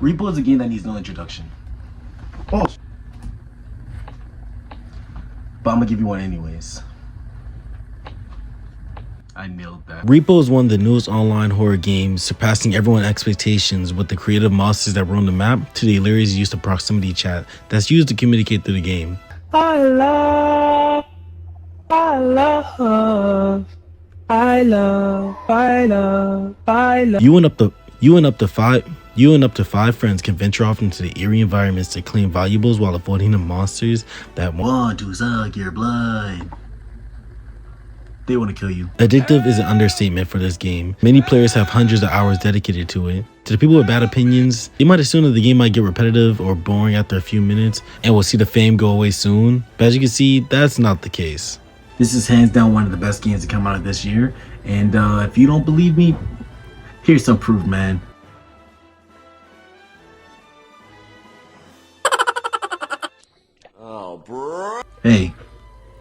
Repo is a game that needs no introduction. Oh. But I'm gonna give you one anyways. I nailed that. Repo is one of the newest online horror games, surpassing everyone's expectations with the creative monsters that roam the map to the hilarious use of proximity chat that's used to communicate through the game. I love. You and up to five friends can venture off into the eerie environments to claim valuables while avoiding the monsters that want to suck your blood. They want to kill you. Addictive is an understatement for this game. Many players have hundreds of hours dedicated to it. To the people with bad opinions, you might assume that the game might get repetitive or boring after a few minutes and we'll see the fame go away soon. But as you can see, that's not the case. This is hands down one of the best games to come out of this year. And if you don't believe me, here's some proof, man. Oh, bro. Hey.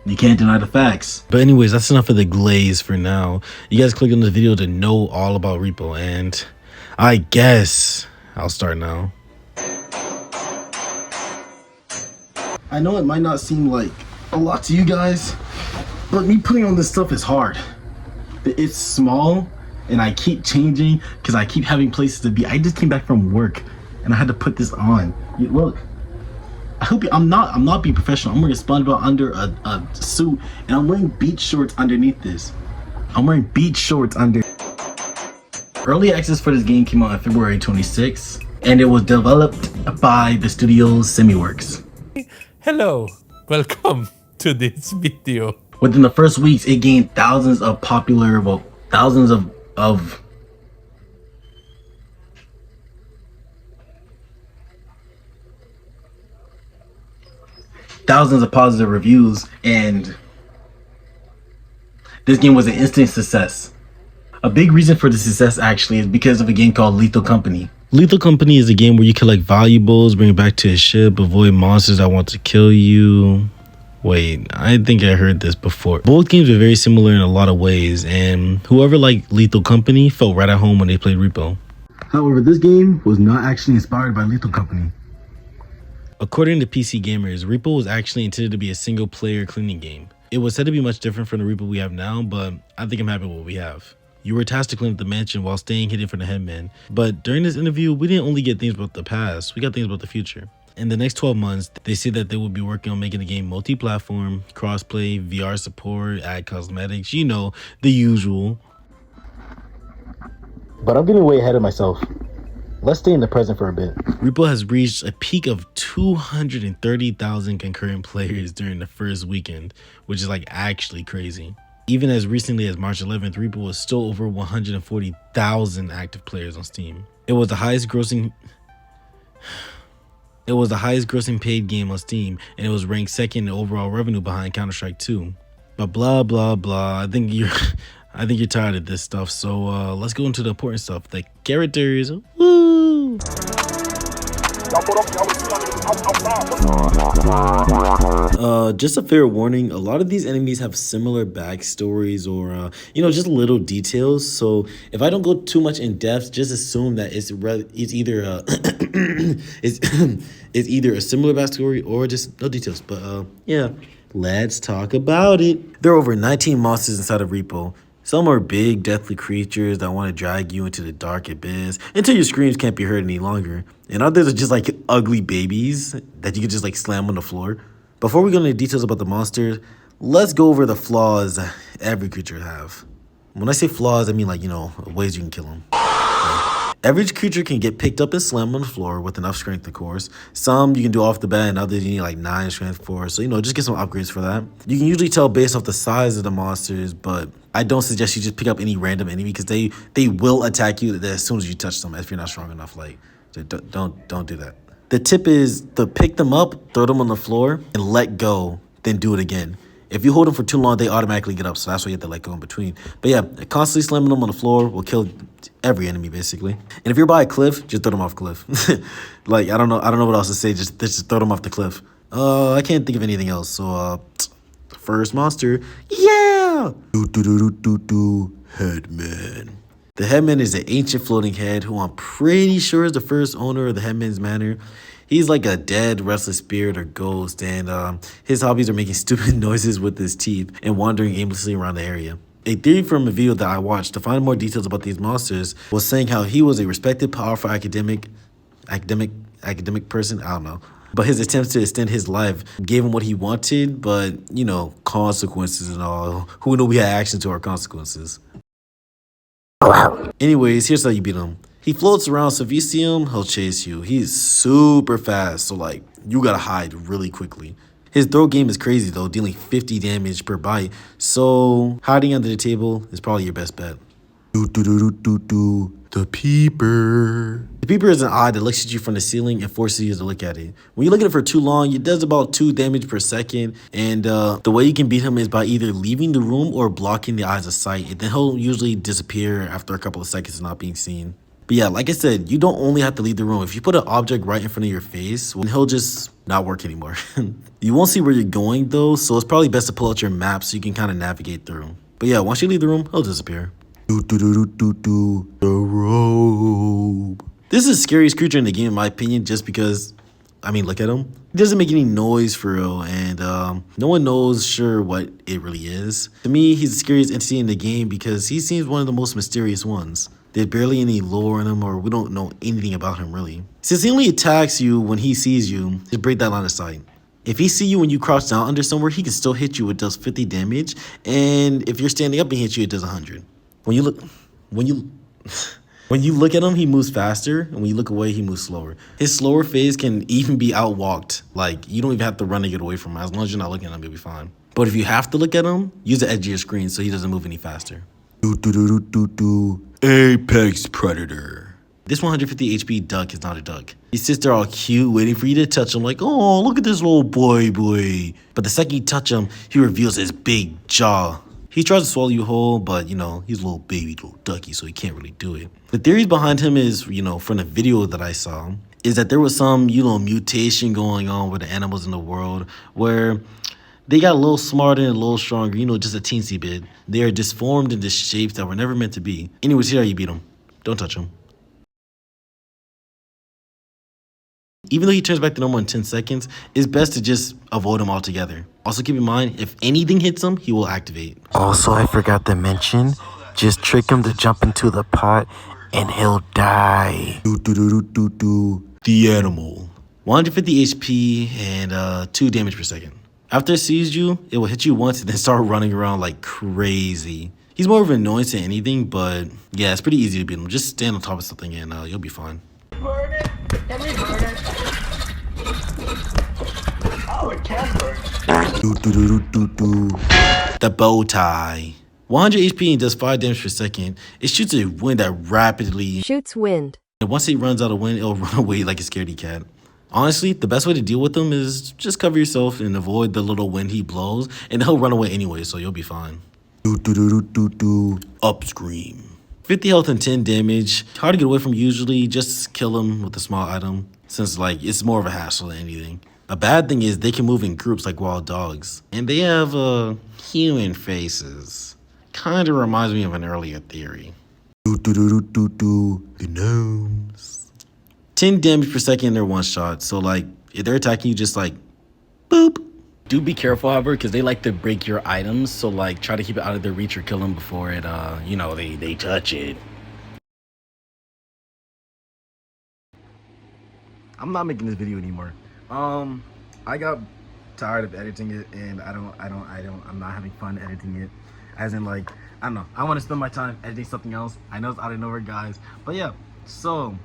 You can't deny the facts. But anyways, that's enough of the glaze for now. You guys click on this video to know all about Repo, and I guess I'll start now. I know it might not seem like a lot to you guys, but me putting on this stuff is hard. It's small, and I keep changing because I keep having places to be. I just came back from work, and I had to put this on. Look. I hope I'm not being professional. I'm wearing a SpongeBob under a suit, and I'm wearing beach shorts underneath this. I'm wearing beach shorts under. Early access for this game came out on February 26th, and it was developed by the studio Semiworks. Hello, welcome to this video. Within the first weeks, it gained thousands of popular, well, thousands of positive reviews, and this game was an instant success. A big reason for the success actually is because of a game called Lethal Company. Lethal Company is a game where you collect valuables, bring it back to a ship, avoid monsters that want to kill you. Wait, I think I heard this before. Both games are very similar in a lot of ways, and whoever liked Lethal Company felt right at home when they played Repo. However, this game was not actually inspired by Lethal Company. According to PC Gamers, Repo was actually intended to be a single-player cleaning game. It was said to be much different from the Repo we have now, but I think I'm happy with what we have. You were tasked to clean up the mansion while staying hidden from the headman, but during this interview, we didn't only get things about the past, we got things about the future. In the next 12 months, they say that they will be working on making the game multi-platform, crossplay, VR support, add cosmetics, you know, the usual. But I'm getting way ahead of myself. Let's stay in the present for a bit. Repo has reached a peak of 230,000 concurrent players during the first weekend, which is like actually crazy. Even as recently as March 11th, Repo was still over 140,000 active players on Steam. It was the highest grossing paid game on Steam, and it was ranked second in overall revenue behind Counter-Strike 2. But blah blah blah. I think you're tired of this stuff, so let's go into the important stuff. The characters. Woo! Just a fair warning, a lot of these enemies have similar backstories or just little details, so if I don't go too much in depth, just assume that it's either it's either a similar backstory or just no details. But yeah, let's talk about it. There are over 19 monsters inside of Repo. Some are big, deathly creatures that want to drag you into the dark abyss until your screams can't be heard any longer. And others are just like ugly babies that you can just like slam on the floor. Before we go into the details about the monsters, let's go over the flaws every creature have. When I say flaws, I mean like, ways you can kill them. Every creature can get picked up and slammed on the floor with enough strength, of course. Some you can do off the bat, and others you need like 9 strength for. So, just get some upgrades for that. You can usually tell based off the size of the monsters, but I don't suggest you just pick up any random enemy because they will attack you as soon as you touch them if you're not strong enough. Like, so don't do that. The tip is to pick them up, throw them on the floor, and let go, then do it again. If you hold them for too long, they automatically get up, so that's why you have to let go in between. But yeah, constantly slamming them on the floor will kill every enemy, basically. And if you're by a cliff, just throw them off a cliff. Like, I don't know what else to say, just throw them off the cliff. I can't think of anything else, so, first monster, yeah! Headman. The headman is an ancient floating head who I'm pretty sure is the first owner of the headman's manor. He's like a dead, restless spirit or ghost, and his hobbies are making stupid noises with his teeth and wandering aimlessly around the area. A theory from a video that I watched to find more details about these monsters was saying how he was a respected, powerful academic person. I don't know. But his attempts to extend his life gave him what he wanted, but consequences and all. Who knew we had action to our consequences? Anyways, here's how you beat him. He floats around, so if you see him, he'll chase you. He's super fast, so like you gotta hide really quickly. His throw game is crazy though, dealing 50 damage per bite. So hiding under the table is probably your best bet. The peeper. The peeper is an eye that looks at you from the ceiling and forces you to look at it. When you look at it for too long, it does about 2 damage per second. And the way you can beat him is by either leaving the room or blocking the eyes of sight. And then he'll usually disappear after a couple of seconds of not being seen. But yeah, like I said, you don't only have to leave the room. If you put an object right in front of your face, well, he'll just not work anymore. You won't see where you're going though, so it's probably best to pull out your map so you can kind of navigate through. But yeah, once you leave the room, he'll disappear. The robe. This is the scariest creature in the game, in my opinion, just because, I mean, look at him. He doesn't make any noise for real, and no one knows sure what it really is. To me, he's the scariest entity in the game because he seems one of the most mysterious ones. There's barely any lore in him, or we don't know anything about him really. Since he only attacks you when he sees you, just break that line of sight. If he see you when you crouch down under somewhere, he can still hit you. It does 50 damage, and if you're standing up and hits you, it does 100. When you look at him, he moves faster, and when you look away, he moves slower. His slower phase can even be outwalked. Like, you don't even have to run to get away from him. As long as you're not looking at him, you'll be fine. But if you have to look at him, use the edge of your screen so he doesn't move any faster. Apex Predator. This 150 HP duck is not a duck. He sits there all cute, waiting for you to touch him like, oh, look at this little boy. But the second you touch him, he reveals his big jaw. He tries to swallow you whole, but he's a little baby, little ducky, so he can't really do it. The theories behind him is, from the video that I saw, is that there was some, mutation going on with the animals in the world where they got a little smarter and a little stronger, just a teensy bit. They are disformed into shapes that were never meant to be. Anyways, here how you beat him. Don't touch him. Even though he turns back to normal in 10 seconds, it's best to just avoid him altogether. Also keep in mind, if anything hits him, he will activate. Also, I forgot to mention, just trick him to jump into the pot and he'll die. The animal. 150 HP and 2 damage per second. After it sees you, it will hit you once and then start running around like crazy. He's more of an annoyance than anything, but yeah, it's pretty easy to beat him. Just stand on top of something and you'll be fine. Burn it? Can we burn it? Oh, it can burn. The bow tie. 100 HP and does 5 damage per second. It shoots a wind that rapidly shoots wind. And once it runs out of wind, it'll run away like a scaredy cat. Honestly, the best way to deal with them is just cover yourself and avoid the little wind he blows, and he'll run away anyway, so you'll be fine. Up scream. 50 health and 10 damage. Hard to get away from usually. Just kill him with a small item, since it's more of a hassle than anything. A bad thing is they can move in groups like wild dogs, and they have human faces. Kind of reminds me of an earlier theory. The gnomes. 10 damage per second in their one shot. So if they're attacking you, just boop. Do be careful, however, because they like to break your items. So try to keep it out of their reach or kill them before it they touch it. I'm not making this video anymore. I got tired of editing it, and I'm not having fun editing it. As in I don't know. I want to spend my time editing something else. I know it's out of nowhere, guys. But yeah, so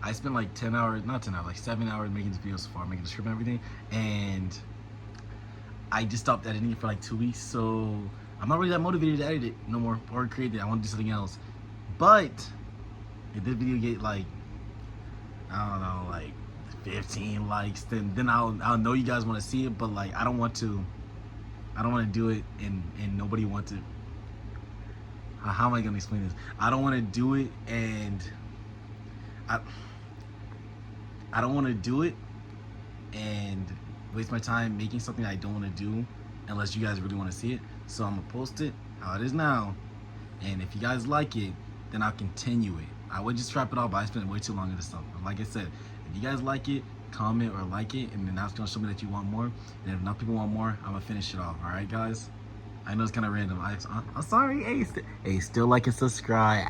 I spent 7 hours making this video so far, making the script and everything, and I just stopped editing it for 2 weeks, so I'm not really that motivated to edit it no more or create it. I want to do something else. But if this video get I don't know, 15 likes, then I'll know you guys want to see it. But I don't want to do it and nobody wants it. How am I gonna explain this? I don't want to do it and I don't want to do it and waste my time making something I don't want to do unless you guys really want to see it. So I'm gonna post it how it is now, and if you guys like it, then I'll continue it. I would just wrap it off, but I spent way too long on this stuff. But like I said, if you guys like it, comment or like it, and then that's gonna show me that you want more. And if enough people want more, I'm gonna finish it off. All right, guys. I know it's kind of random. I'm sorry. Hey, still like and subscribe.